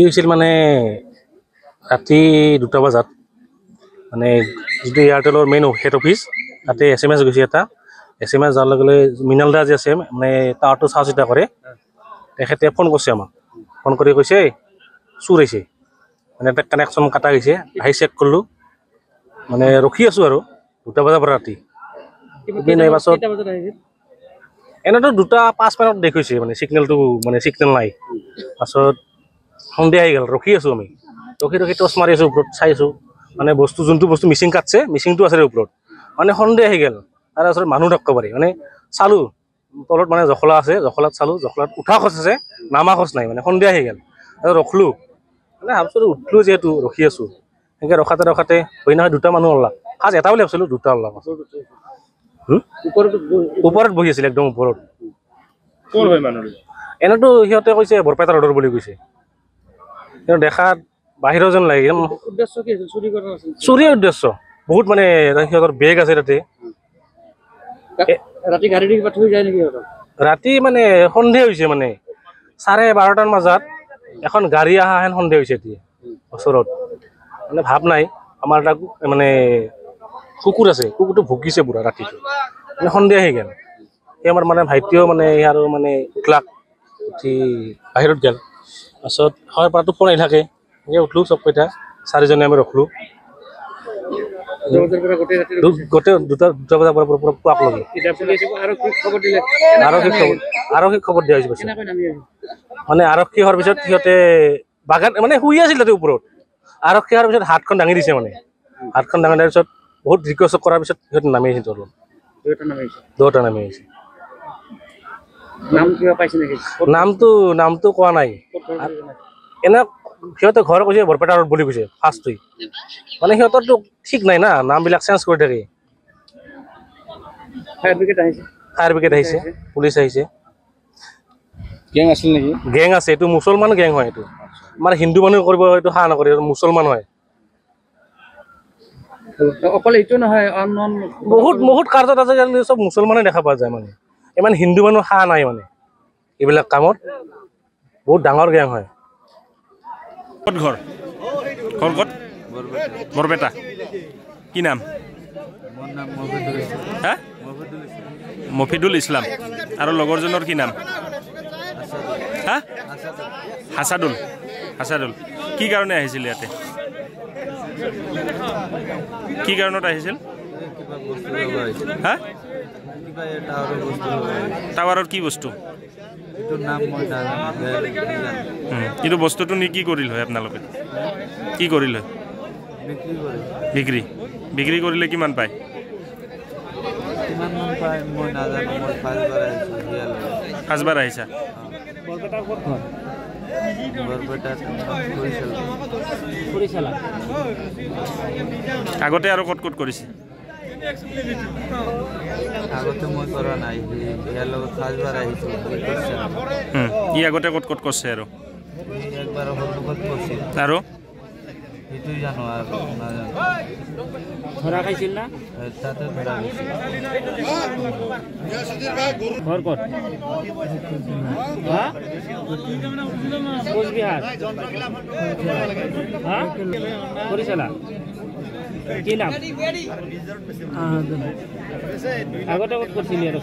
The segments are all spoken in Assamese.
হৈছিল মানে ৰাতি 2টা বজাত মানে যিটো এয়াৰটেলৰ মেইন হেড অফিচ তাতে SMS গৈছে এটা SMS যোৱাৰ লগে লগে মৃণাল দা যে আছে মানে টাৱাৰটো চোৱা চিতা কৰে তেখেতে ফোন কৰিছে আমাক ফোন কৰি কৈছে চুৰ আহিছে মানে এটা কানেকশ্যন কাটা গৈছে আহি চেক কৰিলোঁ মানে ৰখি আছোঁ আৰু 2টা বজাৰ পৰা ৰাতি পাছত এনেতো 2:05 মানত দেখুৱাইছে মানে ছিগনেলটো মানে ছিগনেল নাই পাছত সন্ধিয়া আহি গ'ল ৰখি আছোঁ আমি ৰখি টৰ্চ মাৰি আছোঁ ওপৰত চাই আছোঁ মানে যোনটো বস্তু মিচিং কাটছে মিচিংটো আছে ওপৰত মানে সন্ধিয়া আহি গ'ল তাৰ ওচৰত মানুহ থাকিব পাৰি মানে চালোঁ তলত মানে জখলা আছে জখলাত চালোঁ জখলাত উঠা খৰচ আছে নামা খৰচ নাই মানে সন্ধিয়া আহি গ'ল আৰু ৰখলোঁ মানে ভাবিছোঁ উঠলোঁ যিহেতু ৰখি আছোঁ এনেকৈ ৰখাতে হৈ নহয় 2টা মানুহ ওলাল ফাৰ্ষ্ট এটা বুলি ভাবিছিলোঁ 2টা ওলাল ওপৰত বহি আছিল একদম ওপৰত এনেতো সিহঁতে কৈছে বৰপেটা ৰোডৰ বুলি কৈছে কিন্তু দেখাত বাহিৰৰ যেন লাগে চুৰিৰ উদ্দেশ্য বহুত মানে সিহঁতৰ বেগ আছে তাতে ৰাতি মানে সন্ধিয়া হৈছে মানে 12:30 বজাত এখন গাড়ী অহা হেন সন্ধিয়া হৈছে এতিয়া ওচৰত মানে ভাৱ নাই আমাৰ এটা মানে কুকুৰ আছে কুকুৰটো ভুকিছে পুৰা ৰাতিটো মানে সন্ধিয়া আহি গ'ল সেই আমাৰ মানে ভাইটিও মানে আৰু মানে উঠলাক উঠি বাহিৰত গ'ল পাছত হয় পৰাটো ফোন আহি থাকে এনেকৈ উঠলোঁ চব কেইটা 4জনে আমি ৰখলোঁ গোটেই 2টা বজাৰ পৰা পুৰা পুৱাক লগে আৰক্ষী খবৰ দিয়া হৈছে মানে আৰক্ষী হোৱাৰ পিছত সিহঁতে বাগান মানে শুই আছিল তাতে ওপৰত আৰক্ষী হোৱাৰ পিছত হাতখন দাঙি দিছে মানে হাতখন দাঙি দিয়াৰ পিছত বহুত ৰিকুৱেষ্ট কৰাৰ পিছত সিহঁতে নামি আহিছে তলত দুয়োটা নামি আহিছে নামটো কোৱা নাই এনে সিহঁতে ঘৰ কৈছে বৰপেটা ৰোড বুলি কৈছে ফাৰ্ষ্টটোৱে মানে সিহঁতৰতো ঠিক নাই না নামবিলাক চেঞ্জ কৰি থাকে ফায়াৰ ব্ৰিগেড আহিছে পুলিচ আহিছে গেং আছিল নেকি গেং আছে এইটো মুছলমান গেং হয় এইটো আমাৰ হিন্দু মানুহ কৰিব এইটো সাহ নকৰে মুছলমান হয় অকল এইটো নহয় বহুত কাৰ্যত আছে চব মুছলমানে দেখা পোৱা যায় মানে ইমান হিন্দু মানুহ সাহ নাই মানে এইবিলাক কামত বহুত ডাঙৰ গেং হয় ক'ত ঘৰ ক'ত বৰপেটা কি নাম হা মফিদুল ইছলাম আৰু লগৰজনৰ কি নাম হা হাছাদুল কি কাৰণে আহিছিল ইয়াতে কি কাৰণত আহিছিল হা টাৱাৰৰ কি বস্তু কিন্তু বস্তুটো নি কি কৰিল হয় আপোনালোকে কি কৰিল হয় বিক্ৰী কৰিলে কিমান পায় ফাৰ্ষ্টবাৰ আহিছা আগতে আৰু ক'ত কৰিছে আগতে মই কৰা নাই ইয়াৰ লগত ফাৰ্ষ্টবাৰ আহিছোঁ ই আগতে ক'ত কৰিছে আৰু একবাৰ আৰু এইটোই জানো আৰু ধৰা খাইছিল না তাতে ধৰা খাইছিল ঘৰ ক'ত হা কোচবিহাৰ হা কৰিছিলা কি নাম আগতে ক'ত কৰিছিলি আৰু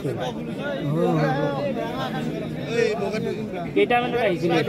কেইটামানত আহিছিলে